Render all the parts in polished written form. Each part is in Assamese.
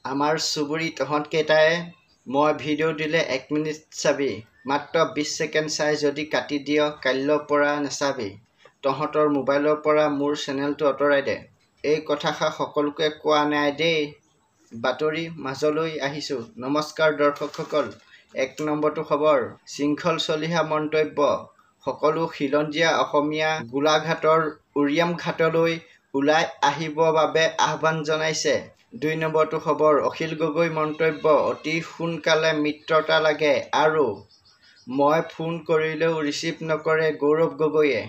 আমাৰ চুবুৰী তহঁতকেইটাই মই ভিডিঅ' দিলে 1 মিনিট চাবি, মাত্ৰ 20 ছেকেণ্ড চাই যদি কাটি দিয় কাইলৈৰ পৰা নাচাবি। তহঁতৰ মোবাইলৰ পৰা মোৰ চেনেলটো আঁতৰাই দে। এই কথাষাৰ সকলোকে কোৱা নাই দেই। বাতৰি মাজলৈ আহিছোঁ। নমস্কাৰ দৰ্শকসকল। 1 নম্বৰটো খবৰ। শৃংখল চলিহা মন্তব্য। সকলো খিলঞ্জীয়া অসমীয়া গোলাঘাটৰ উৰিয়াম ঘাটলৈ ওলাই আহিবৰ বাবে আহ্বান জনাইছে। 2 নম্বৰটো খবৰ। অখিল গগৈ মন্তব্য। অতি সোনকালে মিত্ৰতা লাগে আৰু মই ফোন কৰিলেও ৰিচিভ নকৰে গৌৰৱ গগৈয়ে।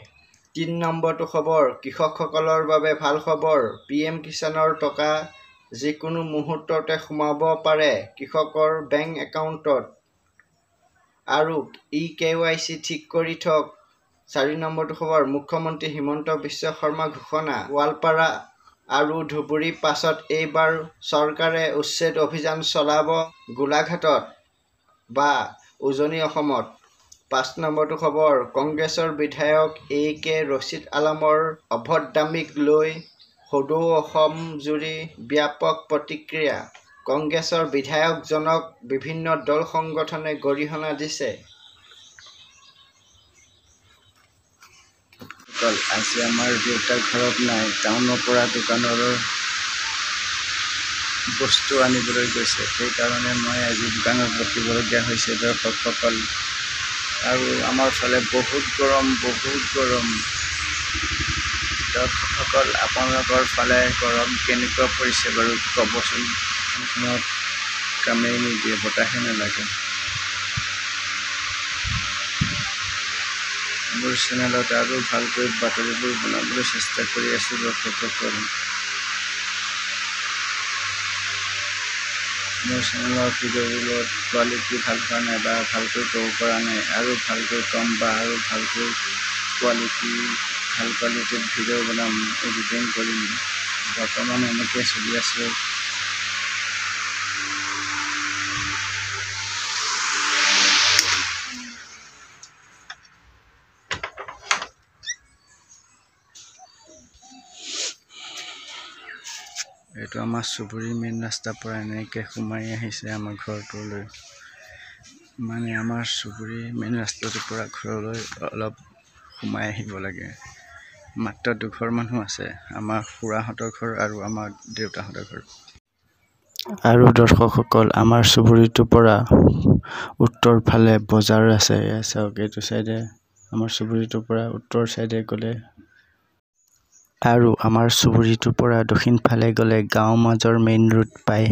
3 নম্বৰটো খবৰ। কৃষকসকলৰ বাবে ভাল খবৰ। PM কিষাণৰ টকা যিকোনো মুহূৰ্ততে সোমাব পাৰে কৃষকৰ বেংক একাউণ্টত আৰু eKYC ঠিক কৰি থওক। 4 নম্বৰটো খবৰ। মুখ্যমন্ত্ৰী হিমন্ত বিশ্ব শৰ্মা ঘোষণা। গোৱালপাৰা আৰু ধুবুৰীৰ পাছত এইবাৰ চৰকাৰে উচ্ছেদ অভিযান চলাব গোলাঘাটত বা উজনি অসমত। 5 নম্বৰটো খবৰ। কংগ্ৰেছৰ বিধায়ক AK ৰছিদ আলমৰ অভদ্ৰামীক লৈ সদৌ অসমজুৰি ব্যাপক প্ৰতিক্ৰিয়া। কংগ্ৰেছৰ বিধায়কজনক বিভিন্ন দল সংগঠনে গৰিহণা দিছে। আজি আমাৰ দেউতা ঘৰত নাই। টাউনৰ পৰা দোকানৰ বস্তু আনিবলৈ গৈছে। সেইকাৰণে মই আজি দোকানত ৰখিবলগীয়া হৈছে দৰ্শকসকল। আৰু আমাৰ ফালে বহুত গৰম। দৰ্শকসকল, আপোনালোকৰ ফালে গৰম কেনেকুৱা পৰিছে বাৰু ক'বচোন। ফোনত কামেই নিদিয়ে, বতাহে নালাগে। মোৰ চেনেলত আৰু ভালকৈ বাতৰিবোৰ বনাবলৈ চেষ্টা কৰি আছোঁ দৰ্শকসকল। মোৰ চেনেলৰ ভিডিঅ'বোৰত কোৱালিটি ভাল হোৱা নাই বা ভালকৈ ক'ব পৰা নাই। আৰু ভালকৈ ক'ম বা আৰু ভালকৈ ভাল কোৱালিটিৰ ভিডিঅ' বনাম, এডিটিং কৰিম। বৰ্তমান এনেকৈ চলি আছে। এইটো আমাৰ চুবুৰীৰ মেইন ৰাস্তাৰ পৰা এনেকৈ সোমাই আহিছে আমাৰ ঘৰটোলৈ। মানে আমাৰ চুবুৰীৰ মেইন ৰাস্তাটোৰ পৰা ঘৰলৈ অলপ সোমাই আহিব লাগে। মাত্ৰ 2 ঘৰ মানুহ আছে, আমাৰ খুৰাহঁতৰ ঘৰ আৰু আমাৰ দেউতাহঁতৰ ঘৰ। আৰু দৰ্শকসকল, আমাৰ চুবুৰীটোৰ পৰা উত্তৰ ফালে বজাৰ আছে। চাওক, এইটো চাইডে আমাৰ চুবুৰীটোৰ পৰা উত্তৰ চাইডে গ'লে আৰু আমাৰ চুবুৰীটোৰ পৰা দক্ষিণ ফালে গ'লে গাঁৱৰ মাজৰ মেইন ৰোড পায়।